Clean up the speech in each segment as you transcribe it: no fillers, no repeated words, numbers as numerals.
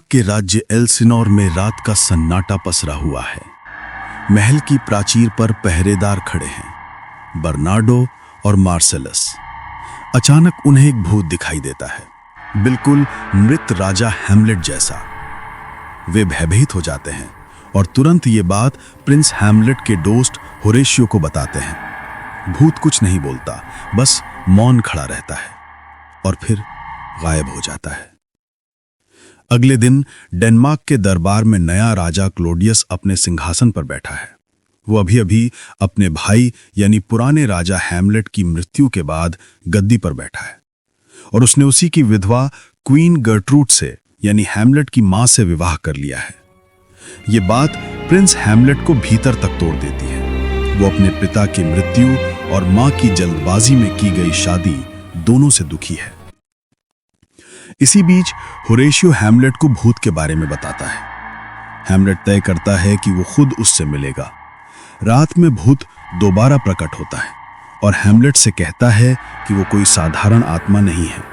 के राज्य एल्सिनोर में रात का सन्नाटा पसरा हुआ है। महल की प्राचीर पर पहरेदार खड़े हैं, बर्नार्डो और मार्सेलस। अचानक उन्हें एक भूत दिखाई देता है, बिल्कुल मृत राजा हैमलेट जैसा। वे भयभीत हो जाते हैं और तुरंत ये बात प्रिंस हैमलेट के दोस्त होरेशियो को बताते हैं। भूत कुछ नहीं बोलता, बस मौन खड़ा रहता है और फिर गायब हो जाता है। अगले दिन डेनमार्क के दरबार में नया राजा क्लॉडियस अपने सिंहासन पर बैठा है। वो अभी अभी अपने भाई यानी पुराने राजा हैमलेट की मृत्यु के बाद गद्दी पर बैठा है और उसने उसी की विधवा क्वीन गर्ट्रूड से यानी हैमलेट की मां से विवाह कर लिया है। ये बात प्रिंस हैमलेट को भीतर तक तोड़ देती है। वो अपने पिता की मृत्यु और मां की जल्दबाजी में की गई शादी दोनों से दुखी है। इसी बीच होरेशियो हैमलेट को भूत के बारे में बताता है। हैमलेट तय करता है कि वो खुद उससे मिलेगा। रात में भूत दोबारा प्रकट होता है और हैमलेट से कहता है कि वो कोई साधारण आत्मा नहीं है।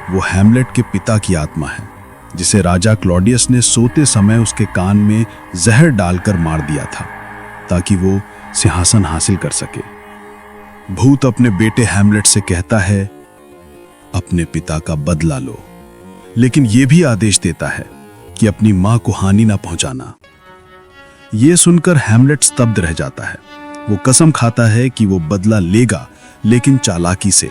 वो हैमलेट के पिता की आत्मा है, जिसे राजा क्लॉडियस ने सोते समय उसके कान में जहर डालकर मार दिया था ताकि वो सिंहासन हासिल कर सके। भूत अपने बेटे हैमलेट से कहता है, अपने पिता का बदला लो, लेकिन यह भी आदेश देता है कि अपनी मां को हानि ना पहुंचाना। यह सुनकर हैमलेट स्तब्ध रह जाता है। वो कसम खाता है कि वो बदला लेगा, लेकिन चालाकी से।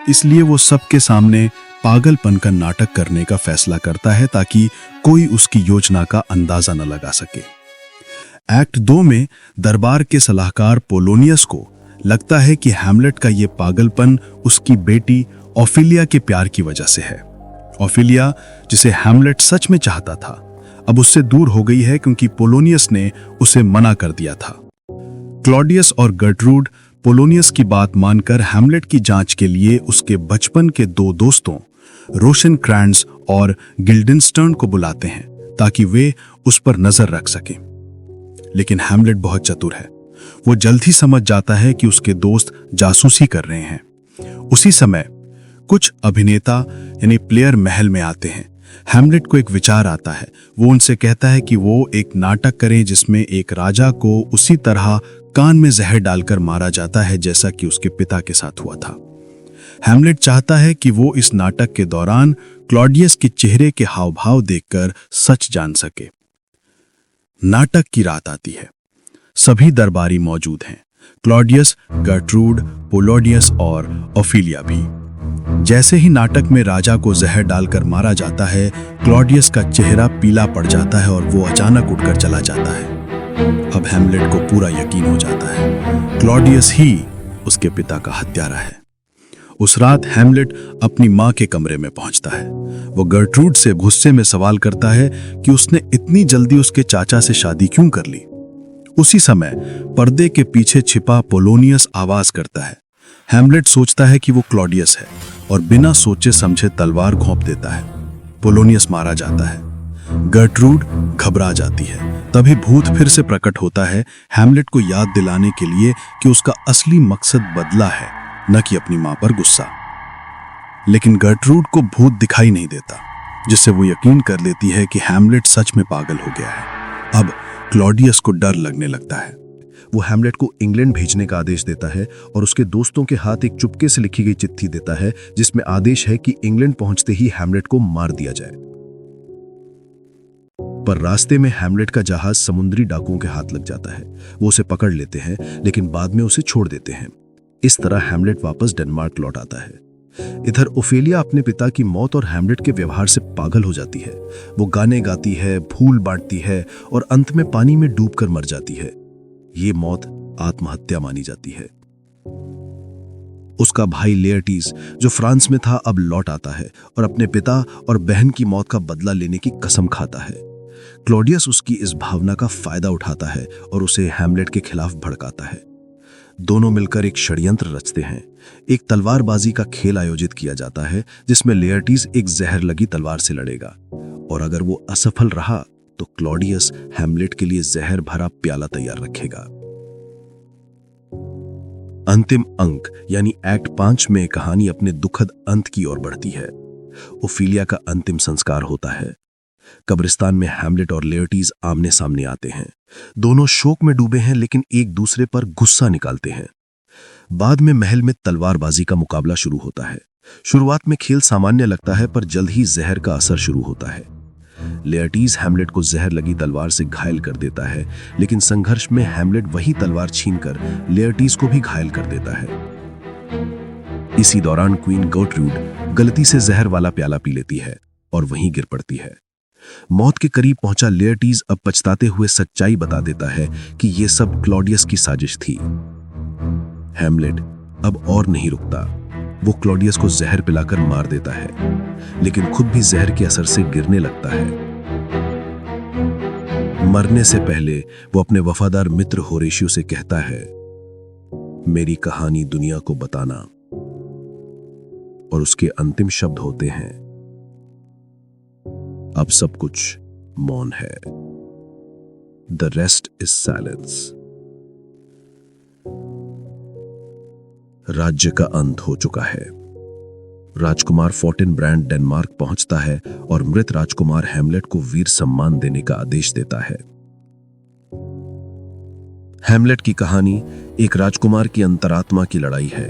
इसलिए वो सबके सामने पागलपन का नाटक करने का फैसला करता है ताकि कोई उसकी योजना का अंदाजा न लगा सके। एक्ट 2 में दरबार के सलाहकार पोलोनियस को लगता है कि हैमलेट का ये पागलपन उसकी बेटी ओफिलिया के प्यार की वजह से है। ओफिलिया, जिसे हैमलेट सच में चाहता था, अब उससे दूर हो गई है क्योंकि पोलोनियस ने उसे मना कर दिया था। क्लॉडियस और गर्ट्रूड पोलोनियस की बात मानकर हैमलेट की जांच के लिए उसके बचपन के 2 दोस्तों रोशनक्रैंस और गिल्डेनस्टर्न को बुलाते हैं ताकि वे उस पर नजर रख सकें। लेकिन हैमलेट बहुत चतुर है। वो जल्द ही समझ जाता है कि उसके दोस्त जासूसी कर रहे हैं। उसी समय कुछ अभिनेता यानी प्लेयर महल में आते हैं। हैमलेट को एक विचार आता है। वो उनसे कहता है कि वो एक नाटक करें जिसमें एक राजा को उसी तरह कान में जहर डालकर मारा जाता है जैसा कि उसके पिता के साथ हुआ था। हैमलेट चाहता है कि वो इस नाटक के दौरान क्लॉडियस के चेहरे के हाव भाव देखकर सच जान सके। नाटक की रात आती है। सभी दरबारी मौजूद हैं, क्लॉडियस, गर्ट्रूड, पोलोनियस और ओफिलिया भी। जैसे ही नाटक में राजा को जहर डालकर मारा जाता है, क्लॉडियस का चेहरा पीला पड़ जाता है और वो अचानक उठकर चला जाता है। अब हैमलेट को पूरा यकीन हो जाता है, क्लॉडियस ही उसके पिता का हत्यारा है। उस रात हैमलेट अपनी मां के कमरे में पहुंचता है। वो गर्ट्रूड से गुस्से में सवाल करता है कि उसने इतनी जल्दी उसके चाचा से शादी क्यों कर ली। उसी समय पर्दे के पीछे छिपा पोलोनियस आवाज करता है। हैमलेट सोचता है कि वो क्लॉडियस है और बिना सोचे समझे तलवार घोंप देता है। पोलोनियस मारा जाता है। गर्ट्रूड घबरा जाती है। तभी भूत फिर से प्रकट होता है, हैमलेट को याद दिलाने के लिए कि उसका असली मकसद बदला है, न कि अपनी मां पर गुस्सा। लेकिन गर्ट्रूड को भूत दिखाई नहीं देता, जिससे वो यकीन कर लेती है कि हैमलेट सच में पागल हो गया है। अब क्लॉडियस को डर लगने लगता है। वो हैमलेट को इंग्लैंड भेजने का आदेश देता है और उसके दोस्तों के हाथ एक चुपके से लिखी गई चिट्ठी देता है जिसमें आदेश है कि इंग्लैंड पहुंचते ही हैमलेट को मार दिया जाए। पर रास्ते में हैमलेट का जहाज समुद्री डाकुओं के हाथ लग जाता है। वो उसे पकड़ लेते हैं, लेकिन बाद में उसे छोड़ देते हैं। इस तरह हैमलेट वापस डेनमार्क लौट आता है। इधर ओफेलिया अपने पिता की मौत और हैमलेट के व्यवहार से पागल हो जाती है। वो गाने गाती है, फूल बांटती है और अंत में पानी में डूबकर मर जाती है। ये मौत आत्महत्या मानी जाती है। उसका भाई लेयर्टीज, जो फ्रांस में था, अब लौट आता है और अपने पिता और बहन की मौत का बदला लेने की कसम खाता है। क्लॉडियस उसकी इस भावना का फायदा उठाता है और उसे हैमलेट के खिलाफ भड़काता है। दोनों मिलकर एक षड्यंत्र रचते हैं। एक तलवारबाजी का खेल आयोजित किया जाता है जिसमें लेयर्टीज एक जहर लगी तलवार से लड़ेगा और अगर वो असफल रहा तो क्लॉडियस हैमलेट के लिए जहर भरा प्याला तैयार रखेगा। अंतिम अंक यानी एक्ट 5 में कहानी अपने दुखद अंत की ओर बढ़ती है। ओफिलिया का अंतिम संस्कार होता है। कब्रिस्तान में हैमलेट और लेयर्टीज आमने सामने आते हैं। दोनों शोक में डूबे हैं लेकिन एक दूसरे पर गुस्सा निकालते हैं। बाद में महल में तलवारबाजी का मुकाबला शुरू होता है। शुरुआत में खेल सामान्य लगता है पर जल्द ही जहर का असर शुरू होता है। लेयर्टीज हैमलेट को जहर लगी तलवार से घायल कर देता है, लेकिन संघर्ष में हैमलेट वही तलवार छीनकर लेयर्टीज को भी घायल कर देता है। इसी दौरान क्वीन गर्ट्रूड गलती से जहर वाला प्याला पी लेती है और वहीं गिर पड़ती है। मौत के करीब पहुंचा लेयर्टीज अब पछताते हुए सच्चाई बता देता है कि यह सब क्लॉडियस की साजिश थी। हैमलेट अब और नहीं रुकता। वो क्लॉडियस को जहर पिलाकर मार देता है, लेकिन खुद भी जहर के असर से गिरने लगता है। मरने से पहले वो अपने वफादार मित्र होरेशियो से कहता है, मेरी कहानी दुनिया को बताना। और उसके अंतिम शब्द होते हैं, अब सब कुछ मौन है। The rest is silence. राज्य का अंत हो चुका है। राजकुमार फोर्टिनब्रैंड डेनमार्क पहुंचता है और मृत राजकुमार हैमलेट को वीर सम्मान देने का आदेश देता है। हैमलेट की कहानी एक राजकुमार की अंतरात्मा की लड़ाई है।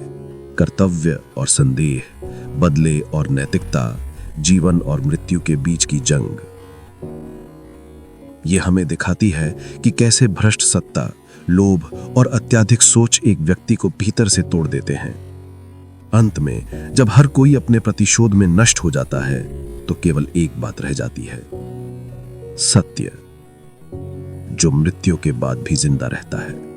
कर्तव्य और संदेह, बदले और नैतिकता, जीवन और मृत्यु के बीच की जंग। यह हमें दिखाती है कि कैसे भ्रष्ट सत्ता, लोभ और अत्यधिक सोच एक व्यक्ति को भीतर से तोड़ देते हैं। अंत में जब हर कोई अपने प्रतिशोध में नष्ट हो जाता है तो केवल एक बात रह जाती है, सत्य, जो मृत्यु के बाद भी जिंदा रहता है।